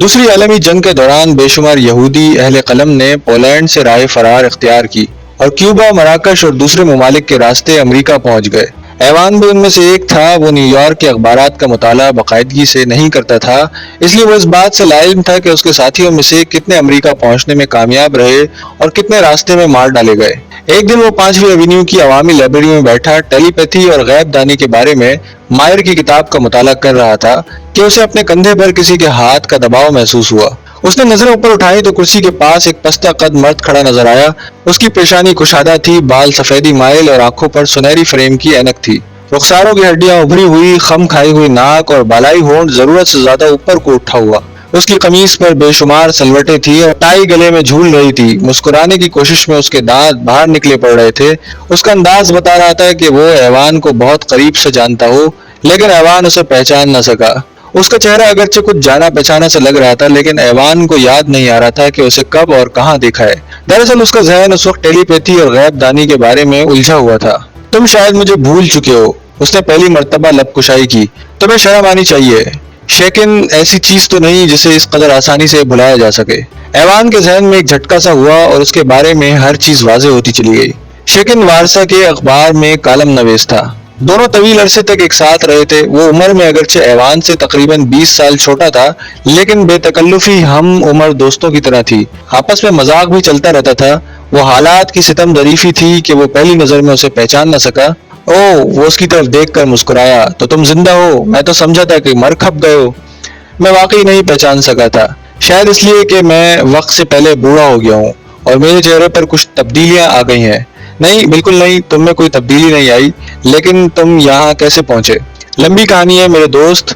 دوسری عالمی جنگ کے دوران بے شمار یہودی اہل قلم نے پولینڈ سے راہ فرار اختیار کی اور کیوبا، مراکش اور دوسرے ممالک کے راستے امریکہ پہنچ گئے۔ ایوان بھی ان میں سے ایک تھا۔ وہ نیو یارک کے اخبارات کا مطالعہ باقاعدگی سے نہیں کرتا تھا، اس لیے وہ اس بات سے لاعلم تھا کہ اس کے ساتھیوں میں سے کتنے امریکہ پہنچنے میں کامیاب رہے اور کتنے راستے میں مار ڈالے گئے۔ ایک دن وہ 5ویں ایونیو کی عوامی لائبریری میں بیٹھا ٹیلی پیتھی اور غیب دانی کے بارے میں مائر کی کتاب کا مطالعہ کر رہا تھا کہ اسے اپنے کندھے پر کسی کے ہاتھ کا دباؤ محسوس ہوا۔ اس نے نظریں اوپر اٹھائی تو کرسی کے پاس ایک پستہ قد مرد کھڑا نظر آیا۔ اس کی پیشانی کشادہ تھی، بال سفیدی مائل اور آنکھوں پر سنہری فریم کی اینک تھی۔ رخساروں کی ہڈیاں ابھری ہوئی، خم کھائی ہوئی ناک اور بالائی ہونٹ ضرورت سے زیادہ اوپر کو اٹھا ہوا۔ اس کی قمیص پر بے شمار سلوٹیں تھی اور ٹائی گلے میں جھول رہی تھی۔ مسکرانے کی کوشش میں اس کے دانت باہر نکلے پڑ رہے تھے۔ اس کا انداز بتا رہا تھا کہ وہ ایوان کو بہت قریب سے جانتا ہو، لیکن ایوان اسے پہچان نہ سکا۔ اس کا چہرہ اگرچہ کچھ جانا پہچانا سے لگ رہا تھا، لیکن ایوان کو یاد نہیں آ رہا تھا کہ اسے کب اور کہاں دیکھا ہے۔ دراصل اس کا ذہن اس وقت ٹیلی پیتھی اور غیب دانی کے بارے میں الجھا ہوا تھا۔ تم شاید مجھے بھول چکے ہو، اس نے پہلی مرتبہ لب کشائی کی۔ تمہیں شرم آنی چاہیے، شیکن ایسی چیز تو نہیں جسے اس قدر آسانی سے بھلایا جا سکے۔ ایوان کے ذہن میں ایک جھٹکا سا ہوا اور اس کے بارے میں ہر چیز واضح ہوتی چلی گئی۔ شیکن وارسا کے اخبار میں کالم نویس تھا۔ دونوں طویل عرصے تک ایک ساتھ رہے تھے۔ وہ عمر میں اگرچہ ایوان سے تقریباً 20 سال چھوٹا تھا، لیکن بے تکلفی ہم عمر دوستوں کی طرح تھی۔ آپس میں مذاق بھی چلتا رہتا تھا۔ وہ حالات کی ستم ظریفی تھی کہ وہ پہلی نظر میں اسے پہچان نہ سکا۔ وہ اس کی طرف دیکھ کر مسکرایا۔ تو تم زندہ ہو؟ میں تو سمجھا تھا کہ مر کھپ گئے ہو۔ میں واقعی نہیں پہچان سکا تھا، شاید اس لیے کہ میں وقت سے پہلے بوڑھا ہو گیا ہوں اور میرے چہرے پر کچھ تبدیلیاں آ گئی ہیں۔ نہیں، بالکل نہیں، تم میں کوئی تبدیلی نہیں آئی، لیکن تم یہاں کیسے پہنچے؟ لمبی کہانی ہے میرے دوست۔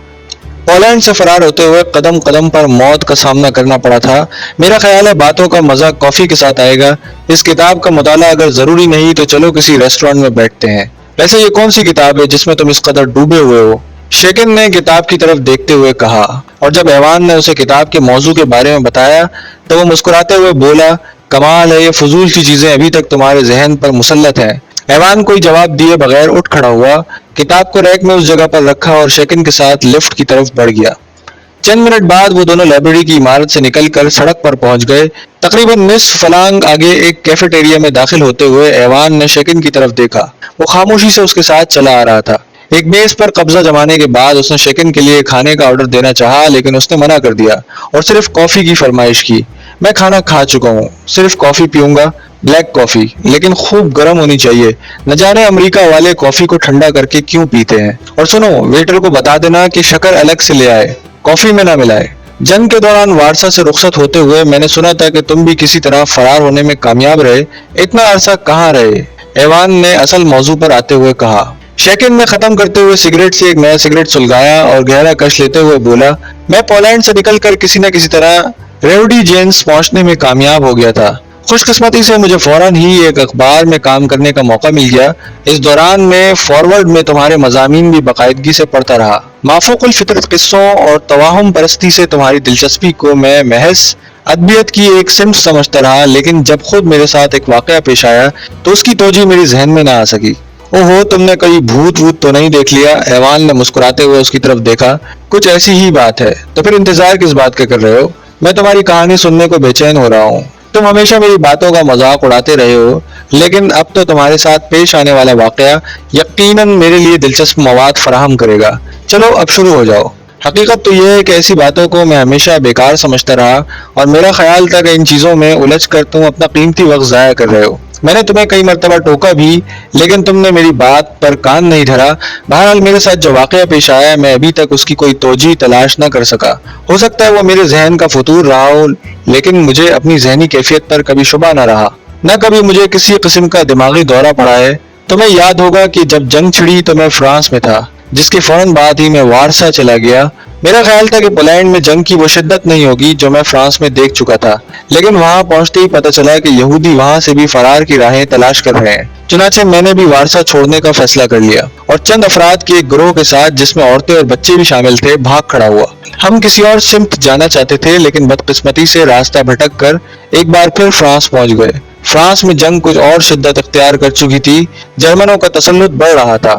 پولینڈ سے فرار ہوتے ہوئے قدم قدم پر موت کا سامنا کرنا پڑا تھا۔ میرا خیال ہے باتوں کا مزہ کافی کے ساتھ آئے گا۔ اس کتاب کا مطالعہ اگر ضروری نہیں تو چلو کسی ریسٹورانٹ میں بیٹھتے ہیں۔ ویسے یہ کون سی کتاب ہے جس میں تم اس قدر ڈوبے ہوئے ہو؟ شیکن نے کتاب کی طرف دیکھتے ہوئے کہا، اور جب ایوان نے اسے کتاب کے موضوع کے بارے میں بتایا تو وہ مسکراتے ہوئے بولا، کمال ہے، یہ فضول سی چیزیں ابھی تک تمہارے ذہن پر مسلط ہیں۔ ایوان کوئی جواب دیے بغیر اٹھ کھڑا ہوا، کتاب کو ریک میں اس جگہ پر رکھا اور شیکن کے ساتھ لفٹ کی طرف بڑھ گیا۔ چند منٹ بعد وہ دونوں لائبریری کی عمارت سے نکل کر سڑک پر پہنچ گئے۔ تقریباً نصف فلانگ آگے ایک کیفیٹیریا میں داخل ہوتے ہوئے ایوان نے شیکن کی طرف دیکھا۔ وہ خاموشی سے اس کے ساتھ چلا آ رہا تھا۔ ایک میز پر قبضہ جمانے کے بعد اس نے شیکن کے لیے کھانے کا آرڈر دینا چاہا، لیکن اس نے منع کر دیا اور صرف کافی کی فرمائش کی۔ میں کھانا کھا چکا ہوں، صرف کافی پیوں گا، بلیک کافی، لیکن خوب گرم ہونی چاہیے۔ نہ جانے امریکہ والے کافی کو ٹھنڈا کر کے کیوں پیتے ہیں۔ اور سنو، ویٹر کو بتا دینا کہ شکر الگ سے لے آئے، کافی میں نہ ملائے۔ جنگ کے دوران وارسا سے رخصت ہوتے ہوئے میں نے سنا تھا کہ تم بھی کسی طرح فرار ہونے میں کامیاب رہے۔ اتنا عرصہ کہاں رہے؟ ایوان نے اصل موضوع پر آتے ہوئے کہا۔ شیکن نے ختم کرتے ہوئے سگریٹ سے ایک نیا سگریٹ سلگایا اور گہرا کش لیتے ہوئے بولا، میں پولینڈ سے نکل کر کسی نہ کسی طرح ریوڈی جینس پہنچنے میں کامیاب ہو گیا تھا۔ خوش قسمتی سے مجھے فوراً ہی ایک اخبار میں کام کرنے کا موقع مل گیا۔ اس دوران میں فارورڈ میں تمہارے مضامین بھی باقاعدگی سے پڑھتا رہا۔ مافوق الفطرت قصوں اور توہم پرستی سے تمہاری دلچسپی کو میں محض ادبیت کی ایک صنف سمجھتا رہا، لیکن جب خود میرے ساتھ ایک واقعہ پیش آیا تو اس کی توجہ میری ذہن میں نہ آ سکی۔ اوہو، تم نے کوئی بھوت ووت تو نہیں دیکھ لیا؟ ایوان نے مسکراتے ہوئے اس کی طرف دیکھا۔ کچھ ایسی ہی بات ہے۔ تو پھر انتظار کس بات کا کر رہے ہو؟ میں تمہاری کہانی سننے کو بے چین ہو رہا ہوں۔ تم ہمیشہ میری باتوں کا مذاق اڑاتے رہے ہو، لیکن اب تو تمہارے ساتھ پیش آنے والا واقعہ یقیناً میرے لیے دلچسپ مواد فراہم کرے گا۔ چلو اب شروع ہو جاؤ۔ حقیقت تو یہ ہے کہ ایسی باتوں کو میں ہمیشہ بیکار سمجھتا رہا اور میرا خیال تھا کہ ان چیزوں میں الجھ کر تم اپنا قیمتی وقت ضائع کر رہے ہو۔ میں نے تمہیں کئی مرتبہ ٹوکا بھی، لیکن تم نے میری بات پر کان نہیں دھرا۔ بہرحال میرے ساتھ جو واقعہ پیش آیا میں ابھی تک اس کی کوئی توجیہ تلاش نہ کر سکا۔ ہو سکتا ہے وہ میرے ذہن کا فطور رہا ہو، لیکن مجھے اپنی ذہنی کیفیت پر کبھی شبہ نہ رہا، نہ کبھی مجھے کسی قسم کا دماغی دورہ پڑا ہے۔ تمہیں یاد ہوگا کہ جب جنگ چھڑی تو میں فرانس میں تھا، جس کے فوراً بعد ہی میں وارسا چلا گیا۔ میرا خیال تھا کہ پولینڈ میں جنگ کی وہ شدت نہیں ہوگی جو میں فرانس میں دیکھ چکا تھا، لیکن وہاں پہنچتے ہی پتہ چلا کہ یہودی وہاں سے بھی فرار کی راہیں تلاش کر رہے ہیں۔ چنانچہ میں نے بھی وارسا چھوڑنے کا فیصلہ کر لیا اور چند افراد کے ایک گروہ کے ساتھ، جس میں عورتیں اور بچے بھی شامل تھے، بھاگ کھڑا ہوا۔ ہم کسی اور سمت جانا چاہتے تھے، لیکن بدقسمتی سے راستہ بھٹک کر ایک بار پھر فرانس پہنچ گئے۔ فرانس میں جنگ کچھ اور شدت اختیار کر چکی تھی۔ جرمنوں کا تسلط بڑھ رہا تھا۔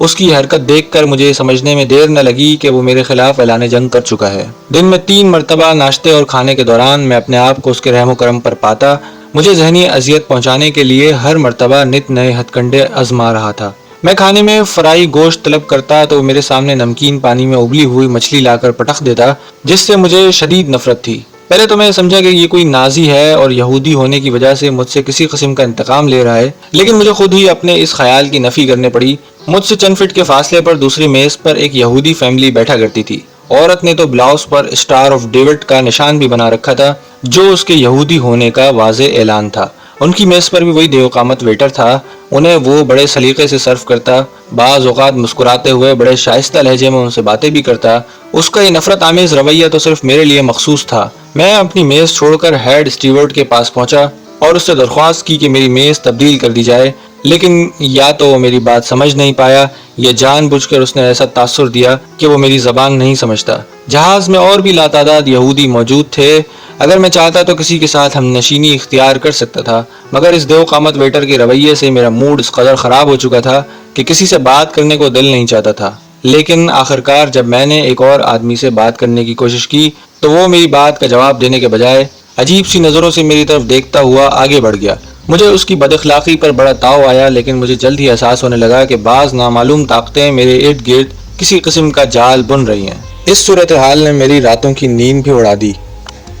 اس کی حرکت دیکھ کر مجھے سمجھنے میں دیر نہ لگی کہ وہ میرے خلاف اعلان جنگ کر چکا ہے۔ دن میں 3 مرتبہ ناشتے اور کھانے کے دوران میں اپنے آپ کو اس کے رحم و کرم پر پاتا، مجھے ذہنی اذیت پہنچانے کے لیے ہر مرتبہ نت نئے ہتھ کنڈے آزما رہا تھا۔ میں کھانے میں فرائی گوشت طلب کرتا تو وہ میرے سامنے نمکین پانی میں ابلی ہوئی مچھلی لا کر پٹخ دیتا، جس سے مجھے شدید نفرت تھی۔ پہلے تو میں سمجھا کہ یہ کوئی نازی ہے اور یہودی ہونے کی وجہ سے مجھ سے کسی قسم کا انتقام لے رہا ہے، لیکن مجھے خود ہی اپنے اس خیال کی نفی کرنے پڑی۔ مجھ سے چند فٹ کے فاصلے پر دوسری میز پر ایک یہودی فیملی بیٹھا کرتی تھی۔ عورت نے تو blouse per star of David کا نشان بھی بنا رکھا تھا، جو اس کے یہودی ہونے کا واضح اعلان تھا۔ ان کی میز پر بھی وہی دیو قامت ویٹر تھا، انہیں وہ بڑے سلیقے سے سرو کرتا، بعض اوقات مسکراتے ہوئے بڑے شائستہ لہجے میں ان سے باتیں بھی کرتا۔ اس کا یہ نفرت آمیز رویہ تو صرف میرے لیے مخصوص تھا۔ میں اپنی میز چھوڑ کر ہیڈ اسٹیورڈ کے پاس پہنچا اور اس سے درخواست کی کہ میری میز تبدیل کر دی جائے، لیکن یا تو وہ میری بات سمجھ نہیں پایا یا جان بوجھ کر اس نے ایسا تاثر دیا کہ وہ میری زبان نہیں سمجھتا۔ جہاز میں اور بھی لاتعداد یہودی موجود تھے، اگر میں چاہتا تو کسی کے ساتھ ہم نشینی اختیار کر سکتا تھا، مگر اس دیو قامت ویٹر کے رویے سے میرا موڈ اس قدر خراب ہو چکا تھا کہ کسی سے بات کرنے کو دل نہیں چاہتا تھا۔ لیکن آخرکار جب میں نے ایک اور آدمی سے بات کرنے کی کوشش کی تو وہ میری بات کا جواب دینے کے بجائے عجیب سی نظروں سے میری طرف دیکھتا ہوا آگے بڑھ گیا۔ مجھے اس کی بد اخلاقی پر بڑا تاؤ آیا، لیکن مجھے جلد ہی احساس ہونے لگا کہ بعض نامعلوم طاقتیں میرے ارد گرد کسی قسم کا جال بن رہی ہیں۔ اس صورتحال نے میری راتوں کی نیند بھی اڑا دی۔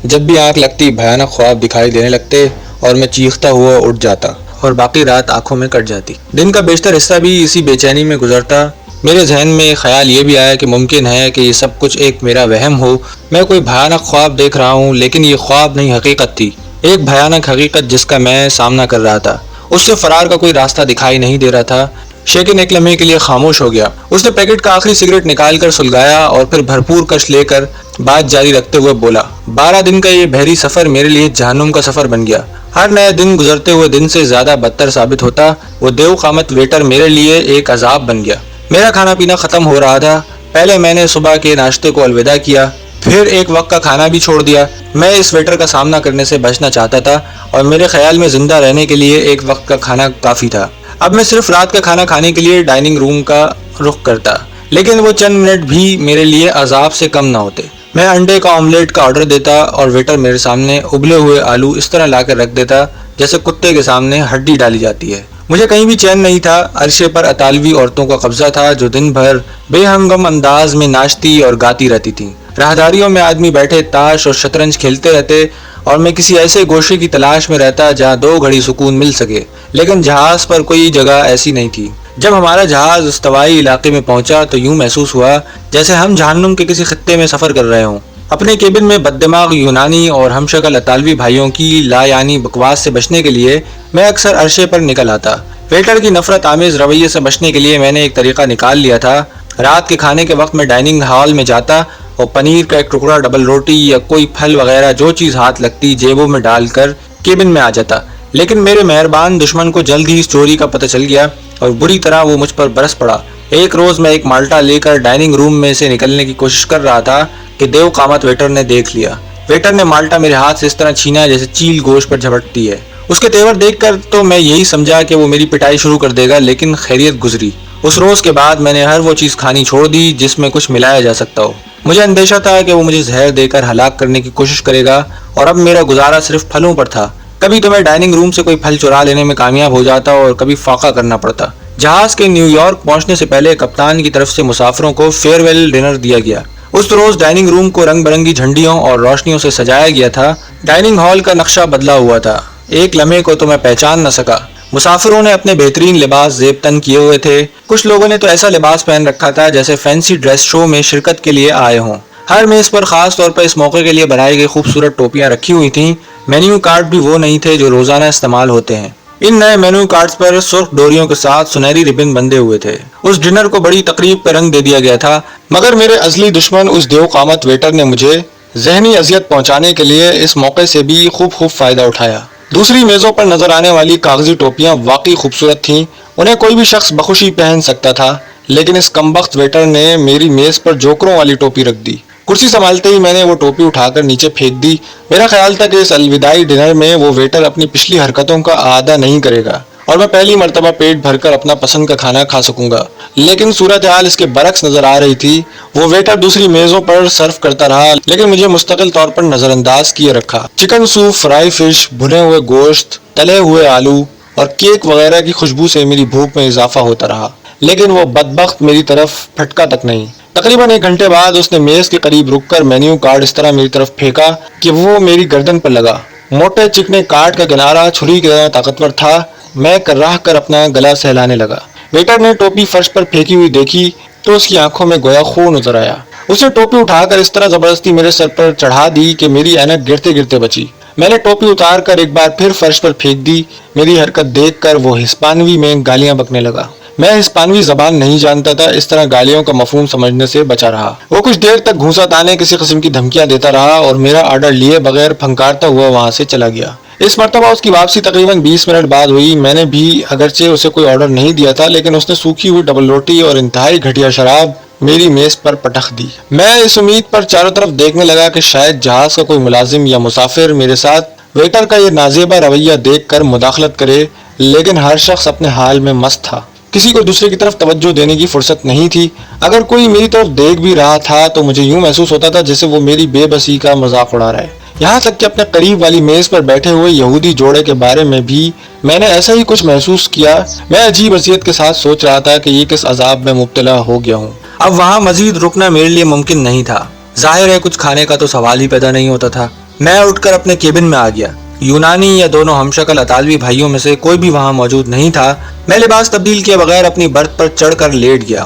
جب بھی آنکھ لگتی بھیانک خواب دکھائی دینے لگتے اور میں چیختا ہوا اٹھ جاتا اور باقی رات آنکھوں میں کٹ جاتی۔ دن کا بیشتر حصہ بھی اسی بے چینی میں گزرتا۔ میرے ذہن میں خیال یہ بھی آیا کہ ممکن ہے کہ یہ سب کچھ ایک میرا وہم ہو، میں کوئی بھیانک خواب دیکھ رہا ہوں، لیکن یہ خواب نہیں حقیقت تھی، ایک بھیانک حقیقت جس کا میں سامنا کر رہا تھا۔ اس سے فرار کا کوئی راستہ دکھائی نہیں دے رہا تھا۔ شیکن ایک لمحے کے لیے خاموش ہو گیا۔ اس نے پیکٹ کا آخری سگریٹ نکال کر سلگایا اور پھر بھرپور کش لے کر بات جاری رکھتے ہوئے بولا، 12 دن کا یہ بحری سفر میرے لیے جہنم کا سفر بن گیا۔ ہر نیا دن گزرتے ہوئے دن سے زیادہ بدتر ثابت ہوتا۔ وہ دیو قامت ویٹر میرے لیے ایک عذاب بن گیا۔ میرا کھانا پینا ختم ہو رہا تھا۔ پہلے میں نے صبح کے ناشتے کو الوداع کیا، پھر ایک وقت کا کھانا بھی چھوڑ دیا۔ میں اس ویٹر کا سامنا کرنے سے بچنا چاہتا تھا اور میرے خیال میں زندہ رہنے کے لیے ایک وقت کا کھانا کافی تھا۔ اب میں صرف رات کا کھانا کھانے کے لیے ڈائننگ روم کا رخ کرتا، لیکن وہ چند منٹ بھی میرے لیے عذاب سے کم نہ ہوتے۔ میں انڈے کا آملیٹ کا آرڈر دیتا اور ویٹر میرے سامنے ابلے ہوئے آلو اس طرح لا کر رکھ دیتا جیسے کتے کے سامنے ہڈی ڈالی جاتی ہے۔ مجھے کہیں بھی چین نہیں تھا۔ عرشے پر اطالوی عورتوں کا قبضہ تھا جو دن بھر بے ہنگم انداز میں ناچتی اور گاتی رہتی تھیں۔ راہداریوں میں آدمی بیٹھے تاش اور شطرنج کھیلتے رہتے اور میں کسی ایسے گوشے کی تلاش میں رہتا جہاں 2 گھڑی سکون مل سکے، لیکن جہاز پر کوئی جگہ ایسی نہیں تھی۔ جب ہمارا جہاز استوائی علاقے میں پہنچا تو یوں محسوس ہوا جیسے ہم جہنم کے کسی خطے میں سفر کر رہے ہوں۔ اپنے کیبن میں بددماغ یونانی اور ہم شکل اطالوی بھائیوں کی لا یعنی بکواس سے بچنے کے لیے میں اکثر عرشے پر نکل آتا۔ ویٹر کی نفرت آمیز رویے سے بچنے کے لیے میں نے ایک طریقہ نکال لیا تھا۔ رات کے کھانے کے وقت میں ڈائننگ ہال میں جاتا اور پنیر کا ایک ٹکڑا، ڈبل روٹی یا کوئی پھل وغیرہ جو چیز ہاتھ لگتی جیبوں میں ڈال کر کیبن میں آ جاتا۔ لیکن میرے مہربان دشمن کو جلد ہی اس چوری کا پتہ چل گیا اور بری طرح وہ مجھ پر برس پڑا۔ ایک روز میں ایک مالٹا لے کر ڈائننگ روم میں سے نکلنے کی کوشش کر رہا تھا کہ دیو قامت ویٹر نے دیکھ لیا۔ ویٹر نے مالٹا میرے ہاتھ سے اس طرح چھینا جیسے چیل گوشت پر جھپٹتی ہے۔ اس کے تیور دیکھ کر تو میں یہی سمجھا کہ وہ میری پٹائی شروع کر دے گا، لیکن خیریت گزری۔ اس روز کے بعد میں نے ہر وہ چیز کھانی چھوڑ دی جس میں کچھ ملایا جا سکتا ہو۔ مجھے اندیشہ تھا کہ وہ مجھے زہر دے کر ہلاک کرنے کی کوشش کرے گا اور اب میرا گزارا صرف پھلوں پر تھا۔ کبھی تو میں ڈائننگ روم سے کوئی پھل چرا لینے میں کامیاب ہو جاتا اور کبھی فاقہ کرنا پڑتا۔ جہاز کے نیو یارک پہنچنے سے پہلے کپتان کی طرف سے مسافروں کو فیئر ویل ڈنر دیا گیا۔ اس روز ڈائننگ روم کو رنگ برنگی جھنڈیوں اور روشنیوں سے سجایا گیا تھا۔ ڈائننگ ہال کا نقشہ بدلا ہوا تھا۔ ایک لمحے کو تو میں پہچان نہ سکا۔ مسافروں نے اپنے بہترین لباس زیب تن کیے ہوئے تھے۔ کچھ لوگوں نے تو ایسا لباس پہن رکھا تھا جیسے فینسی ڈریس شو میں شرکت کے لیے آئے ہوں۔ ہر میز پر خاص طور پر اس موقع کے لیے بنائی گئی خوبصورت ٹوپیاں رکھی ہوئی تھیں۔ مینیو کارڈ بھی وہ نہیں تھے جو روزانہ استعمال ہوتے ہیں۔ ان نئے مینیو کارڈز پر سرخ ڈوریوں کے ساتھ سنہری ربن بندھے ہوئے تھے۔ اس ڈنر کو بڑی تقریب کا رنگ دے دیا گیا تھا، مگر میرے ازلی دشمن اس دیو قامت ویٹر نے مجھے ذہنی اذیت پہنچانے کے لیے اس موقع سے بھی خوب فائدہ اٹھایا۔ دوسری میزوں پر نظر آنے والی کاغذی ٹوپیاں واقعی خوبصورت تھیں، انہیں کوئی بھی شخص بخوشی پہن سکتا تھا، لیکن اس کمبخت ویٹر نے میری میز پر جوکروں والی ٹوپی رکھ دی۔ کرسی سنبھالتے ہی میں نے وہ ٹوپی اٹھا کر نیچے پھینک دی۔ میرا خیال تھا کہ اس الوداعی ڈنر میں وہ ویٹر اپنی پچھلی حرکتوں کا اعادہ نہیں کرے گا اور میں پہلی مرتبہ پیٹ بھر کر اپنا پسند کا کھانا کھا سکوں گا۔ لیکن صورتحال اس کے برعکس نظر آ رہی تھی۔ وہ ویٹر دوسری میزوں پر سرو کرتا رہا لیکن مجھے مستقل طور پر نظر انداز کیے رکھا۔ چکن سوپ، فرائی فش، بھنے ہوئے گوشت، تلے ہوئے آلو اور کیک وغیرہ کی خوشبو سے میری بھوک میں اضافہ ہوتا رہا، لیکن وہ بدبخت میری طرف پھٹکا تک نہیں۔ تقریباً 1 گھنٹے بعد اس نے میز کے قریب رک کر مینیو کارڈ اس طرح میری طرف پھینکا کہ وہ میری گردن پر لگا۔ موٹے چکنے کارڈ کا کنارہ چھری کی طرح طاقتور تھا۔ میں کرراہ کر اپنا گلا سہلانے لگا۔ ویٹر نے ٹوپی فرش پر پھینکی ہوئی دیکھی تو اس کی آنکھوں میں گویا خون نظر آیا۔ اس نے ٹوپی اٹھا کر اس طرح زبردستی میرے سر پر چڑھا دی کہ میری اینک گرتے گرتے بچی۔ میں نے ٹوپی اتار کر ایک بار پھر فرش پر پھینک دی۔ میری حرکت دیکھ کر وہ ہسپانوی میں گالیاں بکنے لگا۔ میں ہسپانوی زبان نہیں جانتا تھا، اس طرح گالیوں کا مفہوم سمجھنے سے بچا رہا۔ وہ کچھ دیر تک گھونسا تانے کسی قسم کی دھمکیاں دیتا رہا اور میرا آرڈر لیے بغیر پھنکارتا ہوا وہاں سے چلا گیا۔ اس مرتبہ اس کی واپسی تقریباً 20 منٹ بعد ہوئی۔ میں نے بھی اگرچہ اسے کوئی آرڈر نہیں دیا تھا، لیکن اس نے سوکھی ہوئی ڈبل روٹی اور انتہائی گھٹیا شراب میری میز پر پٹخ دی۔ میں اس امید پر چاروں طرف دیکھنے لگا کہ شاید جہاز کا کوئی ملازم یا مسافر میرے ساتھ ویٹر کا یہ نازیبہ رویہ دیکھ کر مداخلت کرے، لیکن ہر شخص اپنے حال میں مست تھا۔ کسی کو دوسرے کی طرف توجہ دینے کی فرصت نہیں تھی۔ اگر کوئی میری طرف دیکھ بھی رہا تھا تو مجھے یوں محسوس ہوتا تھا جیسے وہ میری بے بسی کا مذاق اڑا رہا ہے۔ یہاں تک کہ اپنے قریب والی میز پر بیٹھے ہوئے یہودی جوڑے کے بارے میں بھی میں نے ایسا ہی کچھ محسوس کیا۔ میں عجیب اذیت کے ساتھ سوچ رہا تھا کہ یہ کس عذاب میں مبتلا ہو گیا ہوں۔ اب وہاں مزید رکنا میرے لیے ممکن نہیں تھا۔ ظاہر ہے کچھ کھانے کا تو سوال ہی پیدا نہیں ہوتا تھا۔ میں اٹھ کر اپنے کیبن میں آ گیا۔ یونانی یا دونوں ہم شکل اطالوی بھائیوں میں سے کوئی بھی وہاں موجود نہیں تھا۔ میں لباس تبدیل کیے بغیر اپنی برتھ پر چڑھ کر لیٹ گیا۔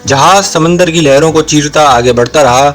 جہاز سمندر کی لہروں کو چیرتا آگے بڑھتا رہا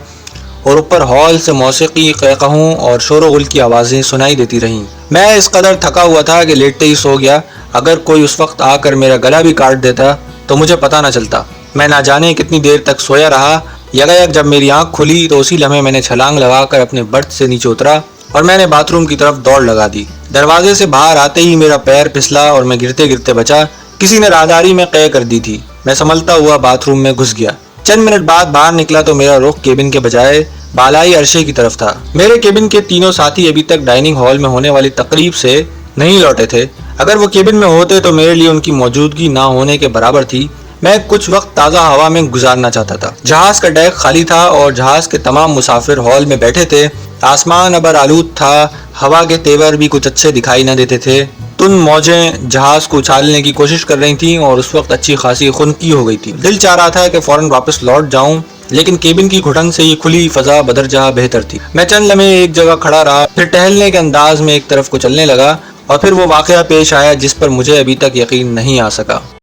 اور اوپر ہال سے موسیقی، قہقہوں اور شور و غل کی آوازیں سنائی دیتی رہیں۔ میں اس قدر تھکا ہوا تھا کہ لیٹتے ہی سو گیا۔ اگر کوئی اس وقت آ کر میرا گلا بھی کاٹ دیتا تو مجھے پتہ نہ چلتا۔ میں نہ جانے کتنی دیر تک سویا رہا۔ یکایک جب میری آنکھ کھلی تو اسی لمحے میں نے چھلانگ لگا کر اپنے برتھ سے نیچے اترا اور میں نے باتھ روم کی طرف دوڑ لگا دی۔ دروازے سے باہر آتے ہی میرا پیر پھسلا اور میں گرتے گرتے بچا۔ کسی نے راہداری میں قے کر دی تھی۔ میں سنبھلتا ہوا باتھ روم میں گھس گیا۔ چند منٹ بعد باہر نکلا تو میرا رخ کیبن کے بجائے بالائی عرصے کی طرف تھا۔ میرے کیبن کے تینوں ساتھی ابھی تک ڈائننگ ہال میں ہونے والی تقریب سے نہیں لوٹے تھے۔ اگر وہ کیبن میں ہوتے تو میرے لیے ان کی موجودگی نہ ہونے کے برابر تھی۔ میں کچھ وقت تازہ ہوا میں گزارنا چاہتا تھا۔ جہاز کا ڈیک خالی تھا اور جہاز کے تمام مسافر ہال میں بیٹھے تھے۔ آسمان ابر آلود تھا۔ ہوا کے تیور بھی کچھ اچھے دکھائی نہ دیتے تھے۔ تند موجیں جہاز کو اچھالنے کی کوشش کر رہی تھیں اور اس وقت اچھی خاصی خنکی ہو گئی تھی۔ دل چاہ رہا تھا کہ فوراً واپس لوٹ جاؤں، لیکن کیبن کی گھٹن سے یہ کھلی فضا بدرجہ بہتر تھی۔ میں چند لمحے ایک جگہ کھڑا رہا، پھر ٹہلنے کے انداز میں ایک طرف کو چلنے لگا اور پھر وہ واقعہ پیش آیا جس پر مجھے ابھی تک یقین نہیں آ سکا۔